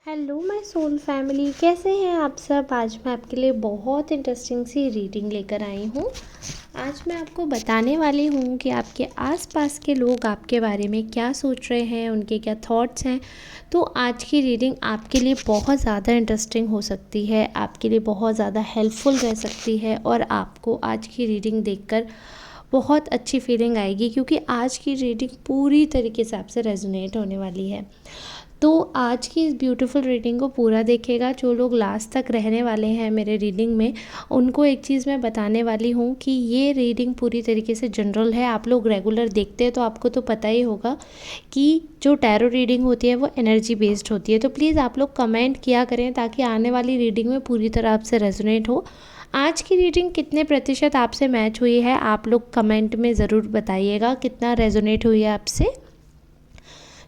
Hello my soul family, कैसे हैं आप सब। आज मैं आपके लिए बहुत इंटरेस्टिंग सी रीडिंग लेकर आई हूँ। आज मैं आपको बताने वाली हूँ कि आपके आसपास के लोग आपके बारे में क्या सोच रहे हैं, उनके क्या थॉट्स हैं। तो आज की रीडिंग आपके लिए बहुत ज़्यादा इंटरेस्टिंग हो सकती है, आपके लिए बहुत ज़्यादा हेल्पफुल रह सकती है और आपको आज की रीडिंग देखकर बहुत अच्छी फीलिंग आएगी, क्योंकि आज की रीडिंग पूरी तरीके से आपसे रेजोनेट होने वाली है। तो आज की इस ब्यूटीफुल रीडिंग को पूरा देखेगा जो लोग लास्ट तक रहने वाले हैं मेरे रीडिंग में, उनको एक चीज़ मैं बताने वाली हूँ कि ये रीडिंग पूरी तरीके से जनरल है। आप लोग रेगुलर देखते हैं तो आपको तो पता ही होगा कि जो टैरो रीडिंग होती है वो एनर्जी बेस्ड होती है। तो प्लीज़ आप लोग कमेंट किया करें ताकि आने वाली रीडिंग में पूरी तरह आपसे रेजोनेट हो। आज की रीडिंग कितने प्रतिशत आपसे मैच हुई है आप लोग कमेंट में ज़रूर बताइएगा, कितना रेजोनेट हुई है आपसे।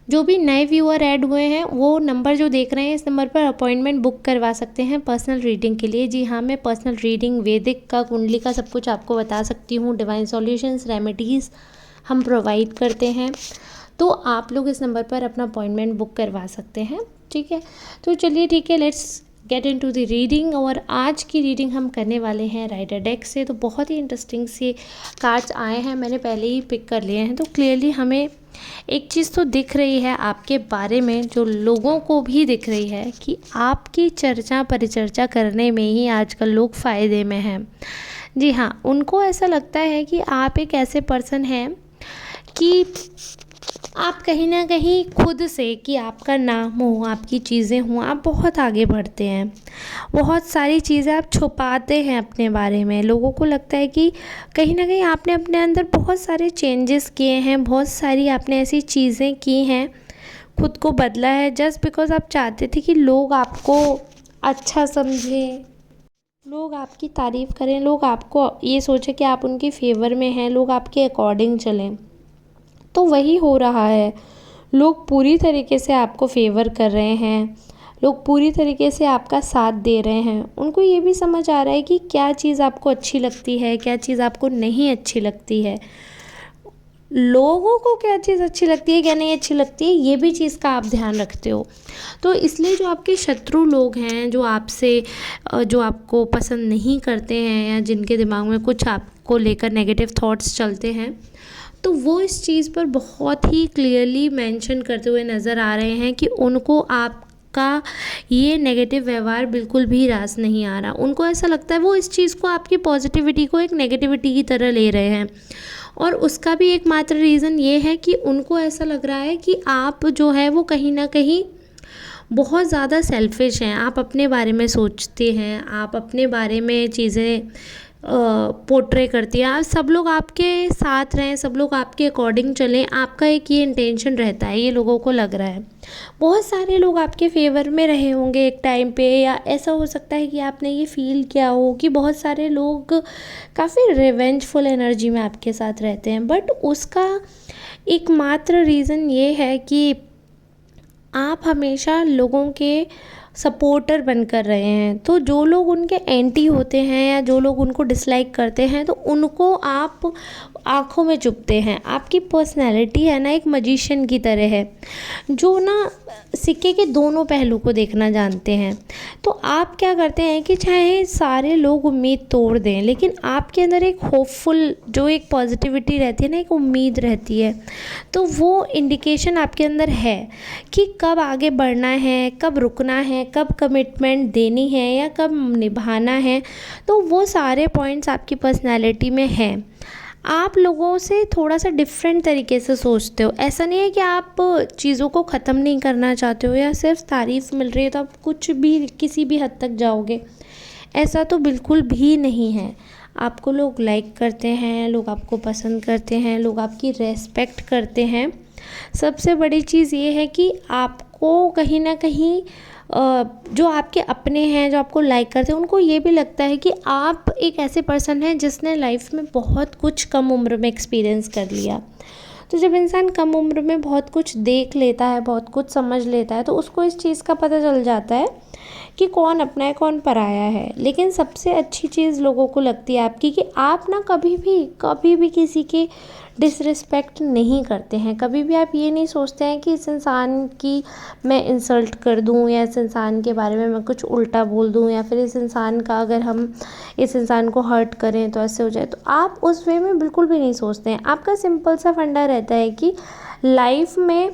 जो भी नए व्यूअर ऐड हुए हैं वो नंबर जो देख रहे हैं इस नंबर पर अपॉइंटमेंट बुक करवा सकते हैं पर्सनल रीडिंग के लिए। जी हाँ, मैं पर्सनल रीडिंग, वैदिक का, कुंडली का सब कुछ आपको बता सकती हूँ। डिवाइन सॉल्यूशंस, रेमेडीज़ हम प्रोवाइड करते हैं। तो आप लोग इस नंबर पर अपना अपॉइंटमेंट बुक करवा सकते हैं, ठीक है। तो चलिए ठीक है, let's get into the reading. और आज की रीडिंग हम करने वाले हैं राइडर डेक से। तो बहुत ही इंटरेस्टिंग से कार्ड्स आए हैं, मैंने पहले ही पिक कर लिए हैं। तो क्लियरली हमें एक चीज़ तो दिख रही है आपके बारे में, जो लोगों को भी दिख रही है कि आपकी चर्चा परिचर्चा करने में ही आजकल लोग फ़ायदे में हैं। जी हाँ, उनको ऐसा लगता है कि आप एक ऐसे पर्सन हैं कि आप कहीं ना कहीं खुद से, कि आपका नाम हो, आपकी चीज़ें हों, आप बहुत आगे बढ़ते हैं। बहुत सारी चीज़ें आप छुपाते हैं अपने बारे में। लोगों को लगता है कि कहीं ना कहीं आपने अपने अंदर बहुत सारे चेंजेस किए हैं, बहुत सारी आपने ऐसी चीज़ें की हैं, खुद को बदला है, जस्ट बिकॉज आप चाहते थे कि लोग आपको अच्छा समझें, लोग आपकी तारीफ़ करें, लोग आपको ये सोचें कि आप उनके फेवर में हैं, लोग आपके अकॉर्डिंग चलें। तो वही हो रहा है, लोग पूरी तरीके से आपको फेवर कर रहे हैं, लोग पूरी तरीके से आपका साथ दे रहे हैं। उनको ये भी समझ आ रहा है कि क्या चीज़ आपको अच्छी लगती है, क्या चीज़ आपको नहीं अच्छी लगती है, लोगों को क्या चीज़ अच्छी लगती है, क्या नहीं अच्छी लगती है, ये भी चीज़ का आप ध्यान रखते हो। तो इसलिए जो आपके शत्रु लोग हैं, जो आपसे जो आपको पसंद नहीं करते हैं, या जिनके दिमाग में कुछ आपको लेकर नेगेटिव थॉट्स चलते हैं, तो वो इस चीज़ पर बहुत ही क्लियरली मेंशन करते हुए नज़र आ रहे हैं कि उनको आपका ये नेगेटिव व्यवहार बिल्कुल भी रास नहीं आ रहा। उनको ऐसा लगता है, वो इस चीज़ को, आपकी पॉजिटिविटी को एक नेगेटिविटी की तरह ले रहे हैं। और उसका भी एकमात्र रीज़न ये है कि उनको ऐसा लग रहा है कि आप जो है वो कहीं ना कहीं बहुत ज़्यादा सेल्फिश हैं। आप अपने बारे में सोचते हैं, आप अपने बारे में चीज़ें पोर्ट्रे करती हैं, आप सब लोग आपके साथ रहें, सब लोग आपके अकॉर्डिंग चलें, आपका एक ये इंटेंशन रहता है, ये लोगों को लग रहा है। बहुत सारे लोग आपके फेवर में रहे होंगे एक टाइम पे, या ऐसा हो सकता है कि आपने ये फील किया हो कि बहुत सारे लोग काफ़ी रिवेंजफुल एनर्जी में आपके साथ रहते हैं। बट उसका एकमात्र रीज़न ये है कि आप हमेशा लोगों के सपोर्टर बनकर रहे हैं। तो जो लोग उनके एंटी होते हैं या जो लोग उनको डिसलाइक करते हैं, तो उनको आप आँखों में चुभते हैं। आपकी पर्सनैलिटी है ना, एक मजिशियन की तरह है, जो ना सिक्के के दोनों पहलू को देखना जानते हैं। तो आप क्या करते हैं कि चाहे सारे लोग उम्मीद तोड़ दें, लेकिन आपके अंदर एक होपफुल, जो एक पॉजिटिविटी रहती है ना, एक उम्मीद रहती है। तो वो इंडिकेशन आपके अंदर है कि कब आगे बढ़ना है, कब रुकना है, कब कमिटमेंट देनी है या कब निभाना है। तो वो सारे पॉइंट्स आपकी पर्सनैलिटी में हैं। आप लोगों से थोड़ा सा डिफरेंट तरीके से सोचते हो। ऐसा नहीं है कि आप चीज़ों को ख़त्म नहीं करना चाहते हो या सिर्फ तारीफ़ मिल रही है तो आप कुछ भी, किसी भी हद तक जाओगे, ऐसा तो बिल्कुल भी नहीं है। आपको लोग लाइक करते हैं, लोग आपको पसंद करते हैं, लोग आपकी रेस्पेक्ट करते हैं। सबसे बड़ी चीज़ ये है कि आपको कहीं ना कहीं जो आपके अपने हैं, जो आपको लाइक करते हैं, उनको ये भी लगता है कि आप एक ऐसे पर्सन हैं जिसने लाइफ में बहुत कुछ कम उम्र में एक्सपीरियंस कर लिया। तो जब इंसान कम उम्र में बहुत कुछ देख लेता है, बहुत कुछ समझ लेता है, तो उसको इस चीज़ का पता चल जाता है कि कौन अपना है, कौन पराया है। लेकिन सबसे अच्छी चीज़ लोगों को लगती है आपकी कि आप ना कभी भी किसी के डिसरिस्पेक्ट नहीं करते हैं। कभी भी आप ये नहीं सोचते हैं कि इस इंसान की मैं इंसल्ट कर दूं या इस इंसान के बारे में मैं कुछ उल्टा बोल दूं या फिर इस इंसान का अगर हम इस इंसान को हर्ट करें तो ऐसे हो जाए। तो आप उस वे में बिल्कुल भी नहीं सोचते हैं। आपका सिंपल सा फंडा रहता है कि लाइफ में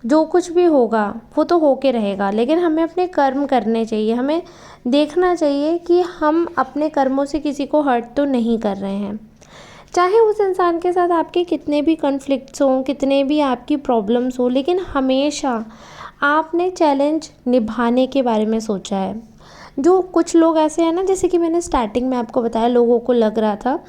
जो कुछ भी होगा वो तो होके रहेगा, लेकिन हमें अपने कर्म करने चाहिए। हमें देखना चाहिए कि हम अपने कर्मों से किसी को हर्ट तो नहीं कर रहे हैं। चाहे उस इंसान के साथ आपके कितने भी कॉन्फ्लिक्ट्स हों, कितने भी आपकी प्रॉब्लम्स हो, लेकिन हमेशा आपने चैलेंज निभाने के बारे में सोचा है। जो कुछ लोग ऐसे हैं ना, जैसे कि मैंने स्टार्टिंग में आपको बताया, लोगों को लग रहा था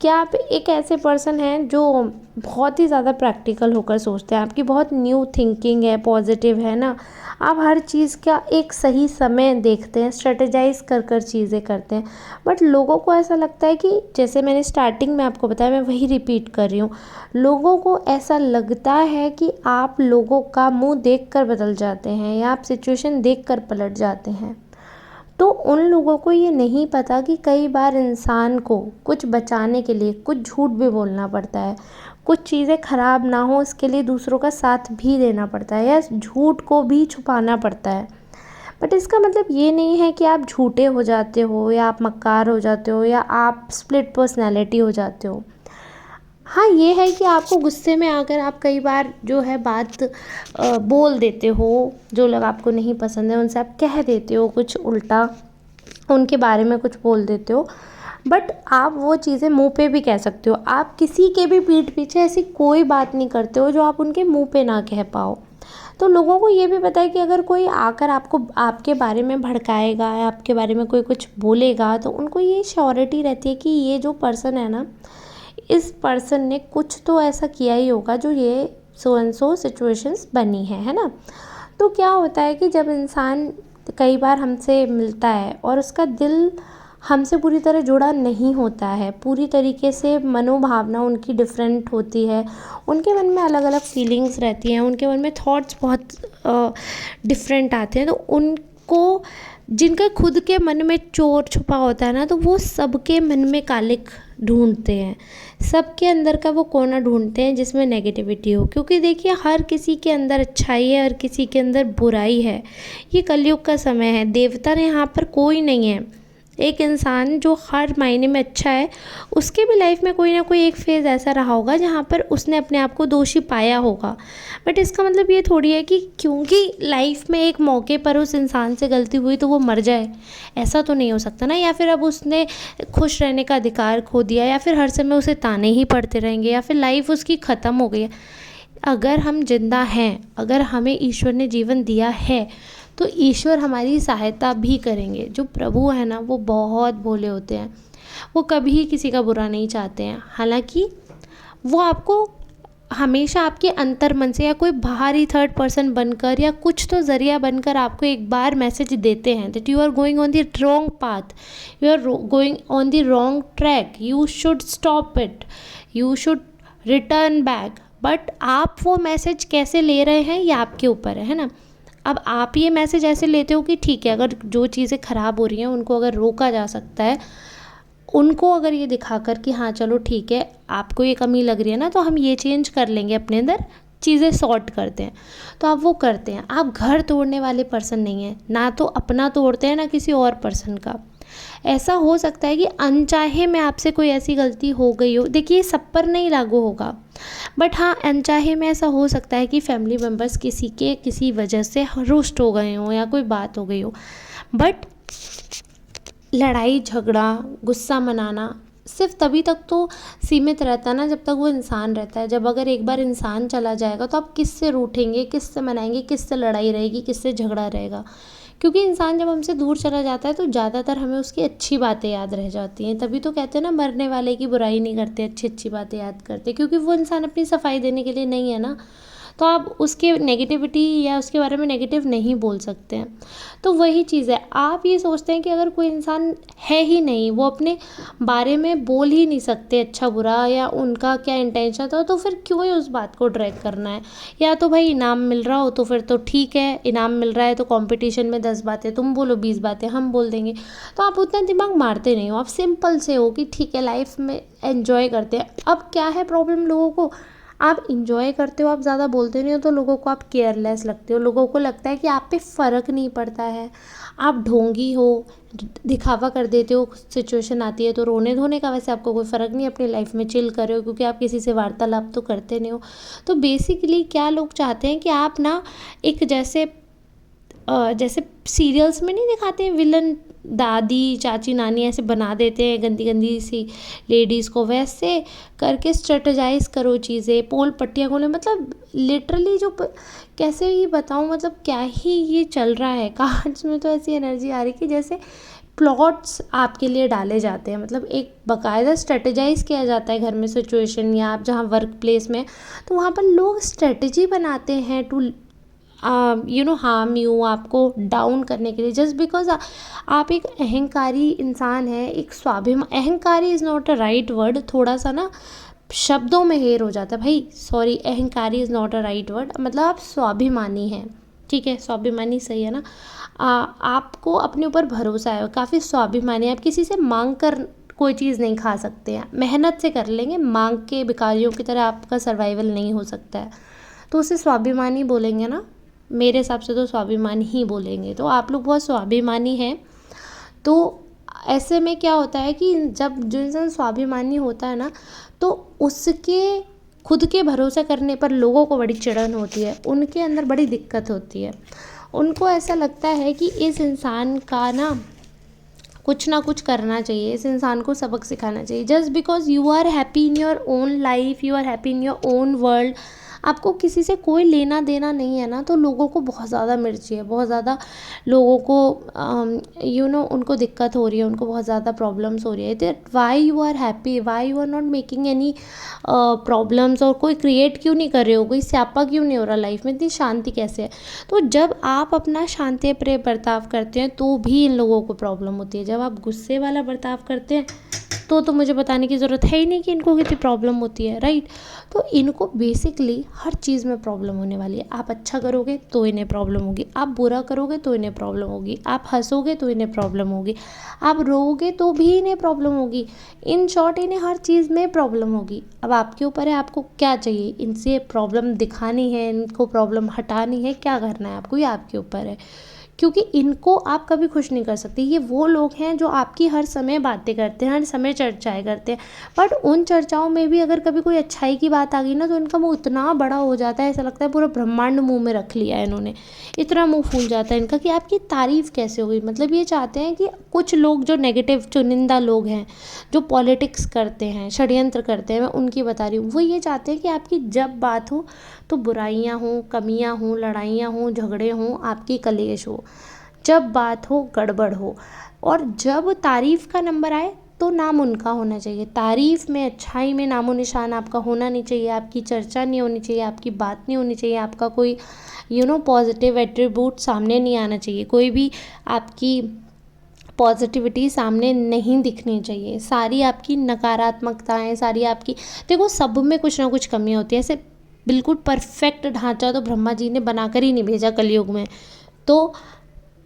कि आप एक ऐसे पर्सन हैं जो बहुत ही ज़्यादा प्रैक्टिकल होकर सोचते हैं, आपकी बहुत न्यू थिंकिंग है, पॉजिटिव है ना, आप हर चीज़ का एक सही समय देखते हैं, स्ट्रेटेजाइज कर कर चीज़ें करते हैं। बट लोगों को ऐसा लगता है कि जैसे मैंने स्टार्टिंग में आपको बताया, मैं वही रिपीट कर रही हूँ, लोगों को ऐसा लगता है कि आप लोगों का मुंह देखकर बदल जाते हैं या आप सिचुएशन देखकर पलट जाते हैं। तो उन लोगों को ये नहीं पता कि कई बार इंसान को कुछ बचाने के लिए कुछ झूठ भी बोलना पड़ता है, कुछ चीज़ें ख़राब ना हो इसके लिए दूसरों का साथ भी देना पड़ता है या झूठ को भी छुपाना पड़ता है। बट इसका मतलब ये नहीं है कि आप झूठे हो जाते हो या आप मक्कार हो जाते हो या आप स्प्लिट पर्सनैलिटी हो जाते हो। हाँ, ये है कि आपको गुस्से में आकर आप कई बार जो है बात बोल देते हो, जो लोग आपको नहीं पसंद है उनसे आप कह देते हो कुछ उल्टा, उनके बारे में कुछ बोल देते हो। बट आप वो चीज़ें मुंह पे भी कह सकते हो। आप किसी के भी पीठ पीछे ऐसी कोई बात नहीं करते हो जो आप उनके मुंह पे ना कह पाओ। तो लोगों को ये भी पता है कि अगर कोई आकर आपको आपके बारे में भड़काएगा या आपके बारे में कोई कुछ बोलेगा तो उनको ये श्योरिटी रहती है कि ये जो पर्सन है ना, इस पर्सन ने कुछ तो ऐसा किया ही होगा जो ये सो एंड सो सिचुएशंस बनी है ना। तो क्या होता है कि जब इंसान कई बार हमसे मिलता है और उसका दिल हमसे पूरी तरह जुड़ा नहीं होता है, पूरी तरीके से मनोभावना उनकी डिफरेंट होती है, उनके मन में अलग अलग फीलिंग्स रहती हैं, उनके मन में थॉट्स बहुत डिफरेंट आते हैं। तो उनको जिनका खुद के मन में चोर छुपा होता है ना, तो वो सबके मन में कालिक ढूंढते हैं, सबके अंदर का वो कोना ढूंढते हैं जिसमें नेगेटिविटी हो। क्योंकि देखिए हर किसी के अंदर अच्छाई है, हर किसी के अंदर बुराई है। ये कलयुग का समय है, देवता ने यहाँ पर कोई नहीं है। एक इंसान जो हर मायने में अच्छा है, उसके भी लाइफ में कोई ना कोई एक फेज़ ऐसा रहा होगा जहाँ पर उसने अपने आप को दोषी पाया होगा। बट इसका मतलब ये थोड़ी है कि क्योंकि लाइफ में एक मौके पर उस इंसान से गलती हुई तो वो मर जाए, ऐसा तो नहीं हो सकता ना। या फिर अब उसने खुश रहने का अधिकार खो दिया, या फिर हर समय उसे ताने ही पड़ते रहेंगे, या फिर लाइफ उसकी ख़त्म हो गई है। अगर हम जिंदा हैं, अगर हमें ईश्वर ने जीवन दिया है, तो ईश्वर हमारी सहायता भी करेंगे। जो प्रभु है ना, वो बहुत भोले होते हैं, वो कभी किसी का बुरा नहीं चाहते हैं। हालांकि वो आपको हमेशा आपके अंतर मन से या कोई बाहरी थर्ड पर्सन बनकर या कुछ तो ज़रिया बनकर आपको एक बार मैसेज देते हैं that you are going on the wrong path, you are going on the wrong track, you should stop it, you should return back. But आप वो मैसेज कैसे ले रहे हैं ये आपके ऊपर है ना। अब आप ये मैसेज ऐसे लेते हो कि ठीक है, अगर जो चीज़ें ख़राब हो रही हैं उनको अगर रोका जा सकता है, उनको अगर ये दिखाकर कि हाँ चलो ठीक है, आपको ये कमी लग रही है ना, तो हम ये चेंज कर लेंगे अपने अंदर, चीज़ें सॉर्ट करते हैं, तो आप वो करते हैं। आप घर तोड़ने वाले पर्सन नहीं हैं, ना तो अपना तोड़ते हैं ना किसी और पर्सन का। ऐसा हो सकता है कि अनचाहे में आपसे कोई ऐसी गलती हो गई हो, देखिए सब पर नहीं लागू होगा, बट हाँ अनचाहे में ऐसा हो सकता है कि फैमिली मेम्बर्स किसी के किसी वजह से रुष्ट हो गए हों या कोई बात हो गई हो। बट लड़ाई झगड़ा गुस्सा मनाना सिर्फ तभी तक तो सीमित रहता है ना जब तक वो इंसान रहता है। जब अगर एक बार इंसान चला जाएगा तो आप किससे रूठेंगे, किससे मनाएंगे, किससे लड़ाई रहेगी, किससे झगड़ा रहेगा। क्योंकि इंसान जब हमसे दूर चला जाता है तो ज़्यादातर हमें उसकी अच्छी बातें याद रह जाती हैं। तभी तो कहते हैं ना, मरने वाले की बुराई नहीं करते, अच्छी अच्छी बातें याद करते, क्योंकि वो इंसान अपनी सफाई देने के लिए नहीं है ना। तो आप उसके नेगेटिविटी या उसके बारे में नेगेटिव नहीं बोल सकते हैं। तो वही चीज़ है, आप ये सोचते हैं कि अगर कोई इंसान है ही नहीं, वो अपने बारे में बोल ही नहीं सकते अच्छा बुरा या उनका क्या इंटेंशन था, तो फिर क्यों ही उस बात को ड्रैग करना है। या तो भाई इनाम मिल रहा हो तो फिर तो ठीक है, इनाम मिल रहा है तो कंपटीशन में 10 बातें तुम बोलो, 20 बातें हम बोल देंगे, तो आप उतना दिमाग मारते नहीं हो, आप सिंपल से हो कि ठीक है लाइफ में एंजॉय करते हैं। अब क्या है प्रॉब्लम लोगों को, आप इंजॉय करते हो, आप ज़्यादा बोलते नहीं हो, तो लोगों को आप केयरलेस लगते हो, लोगों को लगता है कि आप पे फ़र्क नहीं पड़ता है, आप ढोंगी हो, दिखावा कर देते हो, सिचुएशन आती है तो रोने धोने का, वैसे आपको कोई फ़र्क नहीं, अपनी लाइफ में चिल कर रहे हो क्योंकि आप किसी से वार्तालाप तो करते नहीं हो। तो बेसिकली क्या लोग चाहते हैं कि आप ना एक जैसे सीरियल्स में नहीं दिखाते हैं विलन दादी चाची नानी ऐसे बना देते हैं गंदी गंदी सी लेडीज़ को, वैसे करके स्ट्रेटजाइज करो चीज़ें, पोल पट्टियाँ खोले, मतलब लिटरली कैसे ही बताऊँ, मतलब क्या ही ये चल रहा है कार्ड्स में। तो ऐसी एनर्जी आ रही कि जैसे प्लॉट्स आपके लिए डाले जाते हैं, मतलब एक बाकायदा स्ट्रेटजाइज किया जाता है घर में सिचुएशन, या आप जहाँ वर्क प्लेस में, तो वहाँ पर लोग स्ट्रेटजी बनाते हैं टू हार्म यू, आपको डाउन करने के लिए, जस्ट बिकॉज आप एक अहंकारी इंसान है, एक स्वाभिमान, अहंकारी is not a right word, थोड़ा सा ना शब्दों में हेर हो जाता है भाई, सॉरी, अहंकारी is not a right word, मतलब आप स्वाभिमानी हैं, ठीक है, स्वाभिमानी सही है ना। आपको अपने ऊपर भरोसा है, काफ़ी स्वाभिमानी, आप किसी से मांग कर कोई चीज़ नहीं खा सकते हैं, मेहनत से कर लेंगे, मांग के भिखारियों की तरह आपका सर्वाइवल नहीं हो सकता है, तो उसे स्वाभिमानी बोलेंगे ना, मेरे हिसाब से तो स्वाभिमानी ही बोलेंगे। तो आप लोग बहुत स्वाभिमानी हैं। तो ऐसे में क्या होता है कि जब जो इंसान स्वाभिमानी होता है ना, तो उसके खुद के भरोसा करने पर लोगों को बड़ी चिढ़न होती है, उनके अंदर बड़ी दिक्कत होती है, उनको ऐसा लगता है कि इस इंसान का ना कुछ करना चाहिए, इस इंसान को सबक सिखाना चाहिए, just because you are happy in your own life, you are happy in your own world, आपको किसी से कोई लेना देना नहीं है ना, तो लोगों को बहुत ज़्यादा मिर्ची है, बहुत ज़्यादा लोगों को उनको दिक्कत हो रही है, उनको बहुत ज़्यादा प्रॉब्लम्स हो रही है, that why you are happy, why you are not making any problems, और कोई क्रिएट क्यों नहीं कर रहे हो, कोई स्यापा क्यों नहीं हो रहा लाइफ में, इतनी शांति कैसे है। तो जब आप अपना शांति प्रिय बर्ताव करते हैं तो भी इन लोगों को प्रॉब्लम होती है, जब आप गुस्से वाला बर्ताव करते हैं तो मुझे बताने की ज़रूरत है ही नहीं कि इनको कितनी प्रॉब्लम होती है, राइट। तो इनको बेसिकली हर चीज़ में प्रॉब्लम होने वाली है, आप अच्छा करोगे तो इन्हें प्रॉब्लम होगी, आप बुरा करोगे तो इन्हें प्रॉब्लम होगी, आप हंसोगे तो इन्हें प्रॉब्लम होगी, आप रोओगे तो भी इन्हें प्रॉब्लम होगी, इन शॉर्ट इन्हें हर चीज़ में प्रॉब्लम होगी। अब आपके ऊपर है, आपको क्या चाहिए, इनसे प्रॉब्लम दिखानी है, इनको प्रॉब्लम हटानी है, क्या करना है आपको, ये आपके ऊपर है, क्योंकि इनको आप कभी खुश नहीं कर सकते। ये वो लोग हैं जो आपकी हर समय बातें करते हैं, हर समय चर्चाएं करते हैं, बट उन चर्चाओं में भी अगर कभी कोई अच्छाई की बात आ गई ना, तो इनका मुंह इतना बड़ा हो जाता है, ऐसा लगता है पूरा ब्रह्मांड मुंह में रख लिया है इन्होंने, इतना मुंह फूल जाता है इनका कि आपकी तारीफ़ कैसे हो गई। मतलब ये चाहते हैं कि कुछ लोग जो नेगेटिव चुनिंदा लोग हैं, जो पॉलिटिक्स करते हैं, षड्यंत्र करते हैं, मैं उनकी बता रही हूँ, वो ये चाहते हैं कि आपकी जब बात हो तो बुराइयाँ हों, कमियाँ हों, लड़ाइयाँ हों, झगड़े हों, आपकी कलेश हो, जब बात हो गड़बड़ हो, और जब तारीफ़ का नंबर आए तो नाम उनका होना चाहिए, तारीफ़ में अच्छाई में नामो निशान आपका होना नहीं चाहिए, आपकी चर्चा नहीं होनी चाहिए, आपकी बात नहीं होनी चाहिए, आपका कोई पॉजिटिव एट्रीब्यूट सामने नहीं आना चाहिए, कोई भी आपकी पॉजिटिविटी सामने नहीं दिखनी चाहिए, सारी आपकी नकारात्मकताएं, सारी आपकी, देखो सब में कुछ ना कुछ कमियाँ होती है, ऐसे बिल्कुल परफेक्ट ढांचा तो ब्रह्मा जी ने बनाकर ही नहीं भेजा कलयुग में, तो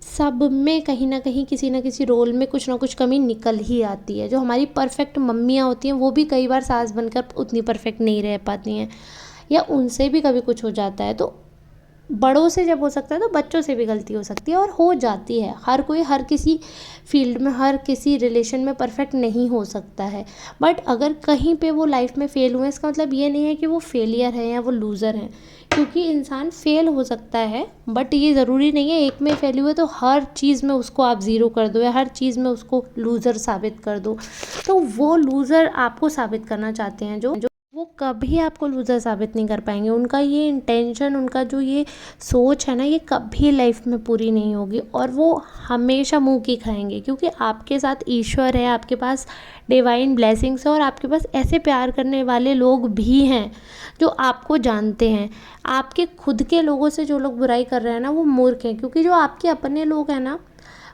सब में कहीं ना कहीं किसी ना किसी रोल में कुछ ना कुछ कमी निकल ही आती है। जो हमारी परफेक्ट मम्मियाँ होती हैं वो भी कई बार सास बनकर उतनी परफेक्ट नहीं रह पाती हैं, या उनसे भी कभी कुछ हो जाता है, तो बड़ों से जब हो सकता है तो बच्चों से भी गलती हो सकती है, और हो जाती है, हर कोई हर किसी फील्ड में, हर किसी रिलेशन में परफेक्ट नहीं हो सकता है, बट अगर कहीं पे वो लाइफ में फेल हुए, इसका मतलब ये नहीं है कि वो फेलियर है या वो लूज़र हैं, क्योंकि इंसान फेल हो सकता है, बट ये ज़रूरी नहीं है एक में फेल हुए तो हर चीज़ में उसको आप ज़ीरो कर दो, या हर चीज़ में उसको लूज़र साबित कर दो। तो वो लूज़र आपको साबित करना चाहते हैं, जो वो कभी आपको लूज़र साबित नहीं कर पाएंगे। उनका ये इंटेंशन, उनका जो ये सोच है ना, ये कभी लाइफ में पूरी नहीं होगी और वो हमेशा मुंह की खाएंगे, क्योंकि आपके साथ ईश्वर है, आपके पास डिवाइन ब्लेसिंग्स है और आपके पास ऐसे प्यार करने वाले लोग भी हैं जो आपको जानते हैं। आपके खुद के लोगों से जो लोग बुराई कर रहे हैं ना, वो मूर्ख हैं, क्योंकि जो आपके अपने लोग हैं ना,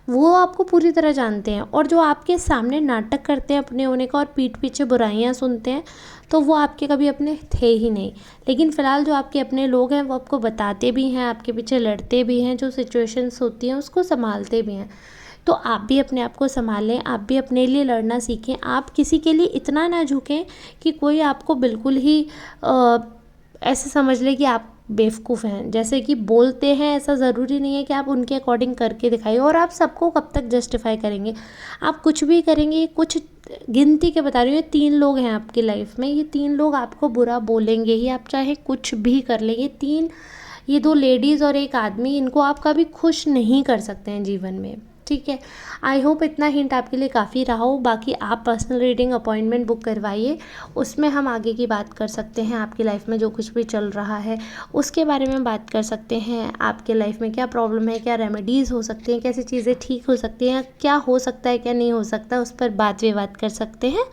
वो आपको पूरी तरह जानते हैं। और जो आपके सामने नाटक करते हैं अपने होने का और पीठ पीछे बुराइयां सुनते हैं, तो वो आपके कभी अपने थे ही नहीं। लेकिन फ़िलहाल जो आपके अपने लोग हैं वो आपको बताते भी हैं, आपके पीछे लड़ते भी हैं, जो सिचुएशंस होती हैं उसको संभालते भी हैं। तो आप भी अपने आप को संभालें, आप भी अपने लिए लड़ना सीखें। आप किसी के लिए इतना ना झुकें कि कोई आपको बिल्कुल ही ऐसे समझ ले कि आप बेवकूफ़ हैं। जैसे कि बोलते हैं, ऐसा ज़रूरी नहीं है कि आप उनके अकॉर्डिंग करके दिखाइए। और आप सबको कब तक जस्टिफाई करेंगे? आप कुछ भी करेंगे, कुछ गिनती के बता रही हूँ, ये 3 लोग हैं आपकी लाइफ में, ये 3 लोग आपको बुरा बोलेंगे ही, आप चाहे कुछ भी कर लें। ये 2 लेडीज़ और 1 आदमी, इनको आप कभी खुश नहीं कर सकते हैं जीवन में, ठीक है। आई होप इतना हिंट आपके लिए काफ़ी रहा हो। बाकी आप पर्सनल रीडिंग अपॉइंटमेंट बुक करवाइए, उसमें हम आगे की बात कर सकते हैं। आपकी लाइफ में जो कुछ भी चल रहा है उसके बारे में बात कर सकते हैं। आपके लाइफ में क्या प्रॉब्लम है, क्या रेमेडीज़ हो सकती हैं, कैसी चीज़ें ठीक हो सकती हैं, क्या हो सकता है क्या नहीं हो सकता, उस पर बात विवाद कर सकते हैं।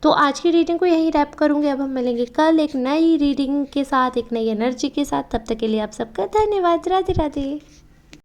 तो आज की रीडिंग को यहीं रैप करूँगी। अब हम मिलेंगे कल एक नई रीडिंग के साथ, एक नई एनर्जी के साथ। तब तक के लिए आप सबका धन्यवाद। राधे राधे।